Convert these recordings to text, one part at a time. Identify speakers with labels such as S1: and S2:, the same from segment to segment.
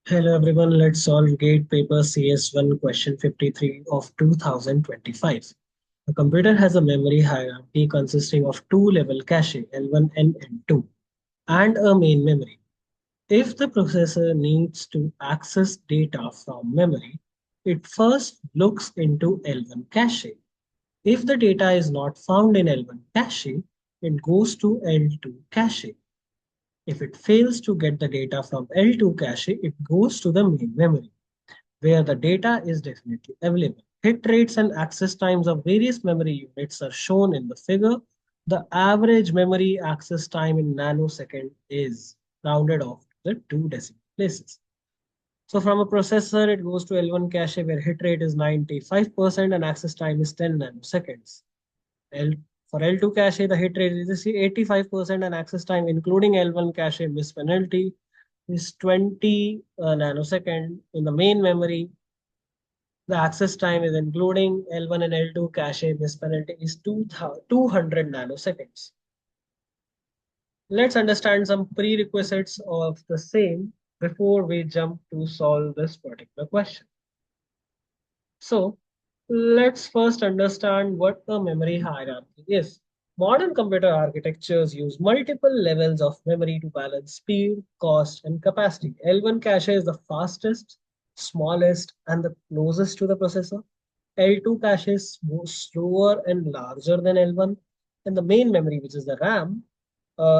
S1: Hello everyone, let's solve GATE paper CS1 question 53 of 2025. A computer has a memory hierarchy consisting of two-level cache L1 and L2 and a main memory. If the processor needs to access data from memory, it first looks into L1 cache. If the data is not found in L1 cache, it goes to L2 cache. If it fails to get the data from L2 cache, it goes to the main memory, where the data is definitely available. Hit rates and access times of various memory units are shown in the figure. The average memory access time in nanosecond is rounded off to the two decimal places. So from a processor, it goes to L1 cache where hit rate is 95% and access time is 10 nanoseconds. L for L2 cache, the hit rate is 85% and access time, including L1 cache miss penalty, is 20 nanosecond. In the main memory, the access time is including L1 and L2 cache miss penalty is 200 nanoseconds. Let's understand some prerequisites of the same before we jump to solve this particular question. So let's first understand what the memory hierarchy is. Modern computer architectures use multiple levels of memory to balance speed, cost, and capacity. L1 cache is the fastest, smallest, and the closest to the processor. L2 cache is more slower and larger than L1. And the main memory, which is the RAM,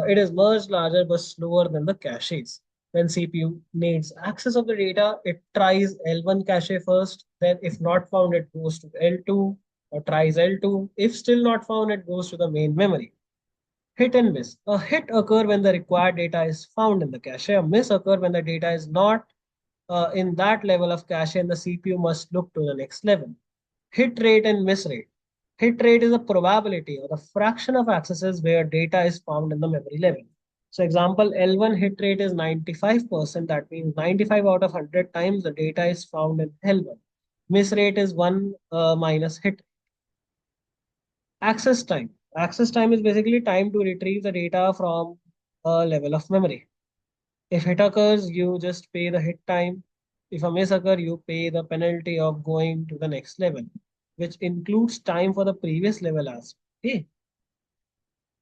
S1: it is much larger but slower than the caches. When CPU needs access of the data, it tries L1 cache first. Then, if not found, it goes to L2 or tries L2. If still not found, it goes to the main memory. Hit and miss. A hit occur when the required data is found in the cache. A miss occur when the data is not in that level of cache and the CPU must look to the next level. Hit rate and miss rate. Hit rate is a probability or the fraction of accesses where data is found in the memory level. So example L1 hit rate is 95%. That means 95 out of 100 times the data is found in L1. Miss rate is 1 minus hit. Access time. Access time is basically time to retrieve the data from a level of memory. If hit occurs, you just pay the hit time. If a miss occurs, you pay the penalty of going to the next level, which includes time for the previous level as well. Okay.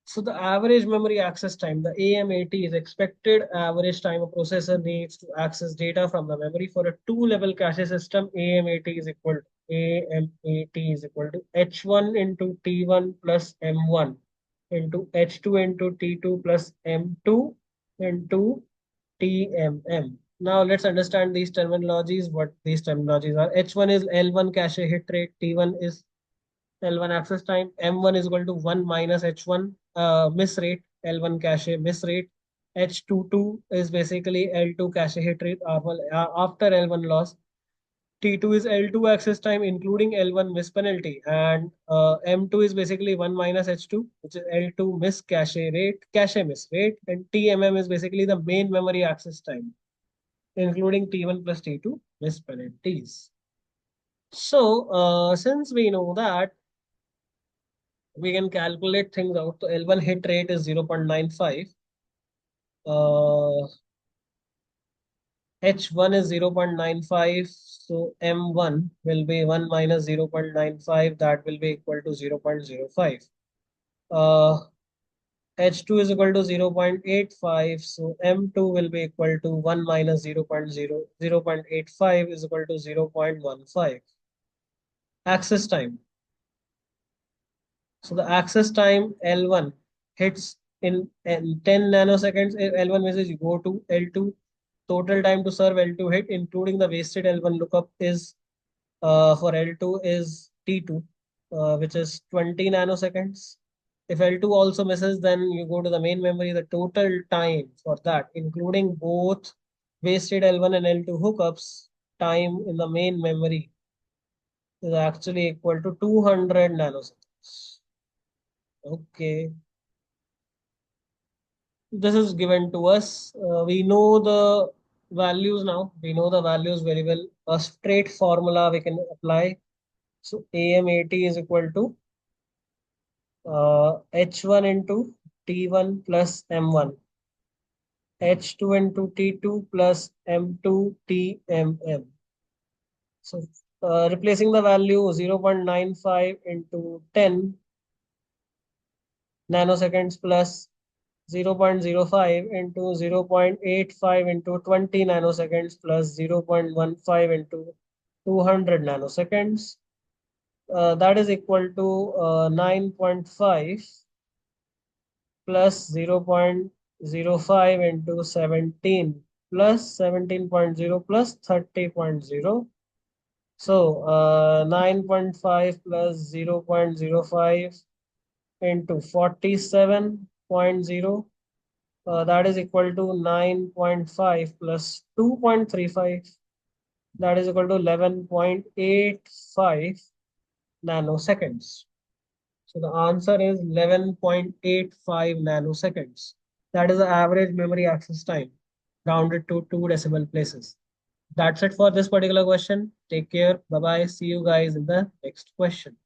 S1: So the average memory access time, the AMAT, is expected average time a processor needs to access data from the memory for a two-level cache system. AMAT is equal to H1 into T1 plus M1 into H2 into T2 plus M2 into TMM. Now let's understand these terminologies, what these terminologies are. H1 is L1 cache hit rate, T1 is L1 access time, M1 is equal to 1 minus H1 miss rate, L1 cache miss rate. H22 is basically L2 cache hit rate after L1 loss. T2 is L2 access time including L1 miss penalty, and M2 is basically 1 minus H2, which is L2 miss cache miss rate, and TMM is basically the main memory access time including T1 plus T2 miss penalties. So since we know that, we can calculate things out. So L1 hit rate is 0.95. Uh, H1 is 0.95. So M1 will be 1 minus 0.95. That will be equal to 0.05. Uh, H2 is equal to 0.85. So M2 will be equal to 1 minus 0.85 is equal to 0.15. Access time. So the access time L1 hits in 10 nanoseconds. If L1 misses, you go to L2. Total time to serve L2 hit, including the wasted L1 lookup, is for L2 is T2, which is 20 nanoseconds. If L2 also misses, then you go to the main memory. The total time for that, including both wasted L1 and L2 hookups, time in the main memory is actually equal to 200 nanoseconds. Okay. This is given to us. We know the values now. We know the values very well. A straight formula we can apply. So AMAT is equal to H1 into T1 plus M1. H2 into T2 plus M2 TMM. So replacing the value 0.95 into 10 nanoseconds plus 0.05 into 0.85 into 20 nanoseconds plus 0.15 into 200 nanoseconds. That is equal to 9.5 plus 0.05 into 17 plus 17.0 plus 30.0. So 9.5 plus 0.05 into 47.0, that is equal to 9.5 plus 2.35, that is equal to 11.85 nanoseconds. So the answer is 11.85 nanoseconds. That is the average memory access time, rounded to two decimal places. That's it for this particular question. Take care. Bye bye. See you guys in the next question.